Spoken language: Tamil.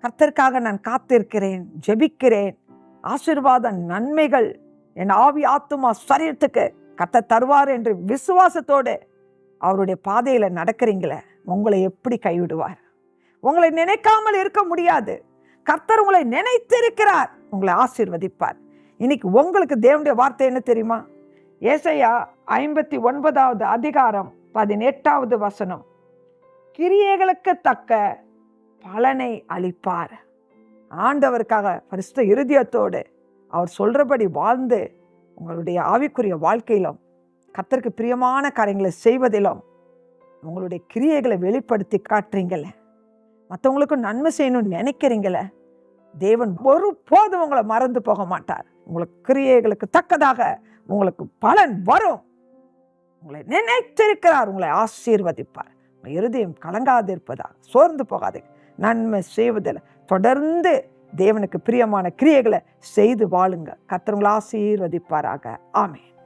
கர்த்தருக்காக நான் காத்திருக்கிறேன், ஜெபிக்கிறேன். ஆசீர்வாத நன்மைகள் என் ஆவி ஆத்துமா சரீரத்துக்கு கர்த்தர் தருவார் என்று விசுவாசத்தோடு அவருடைய பாதையில நடக்கிறீங்களே, உங்களை எப்படி கைவிடுவார்? உங்களை நினைக்காமல் இருக்க முடியாது. கர்த்தர் உங்களை நினைத்திருக்கிறார், உங்களை ஆசீர்வதிப்பார். இன்னைக்கு உங்களுக்கு தேவனுடைய வார்த்தை என்ன தெரியுமா? ஏசாயா 59வது அதிகாரம் 18வது வசனம், கிரியைகளுக்கு தக்க பலனை அளிப்பார். ஆண்டவருக்காக பரிசுத்த இருதயத்தோடு அவர் சொல்றபடி வாழ்ந்து உங்களுடைய ஆவிக்குரிய வாழ்க்கையிலும் கர்த்தருக்கு பிரியமான காரியங்களை செய்வதிலும் உங்களுடைய கிரியைகளை வெளிப்படுத்தி காட்டுறீங்கள, மற்றவங்களுக்கும் நன்மை செய்யணும்னு நினைக்கிறீங்கள, தேவன் ஒருபோதும் உங்களை மறந்து போக மாட்டார். உங்களுக்கு கிரியைகளுக்கு தக்கதாக உங்களுக்கு பலன் வரும். உங்களை நினைத்திருக்கிறார், உங்களை ஆசீர்வதிப்பார். உங்கள் இருதயம் கலங்காது இருப்பதா, சோர்ந்து போகாது. நன்மை செய்வதில் தொடர்ந்து தேவனுக்கு பிரியமான கிரியைகளை செய்து வாழுங்க. கர்த்தர் உங்களை ஆசீர்வதிப்பாராக. ஆமென்.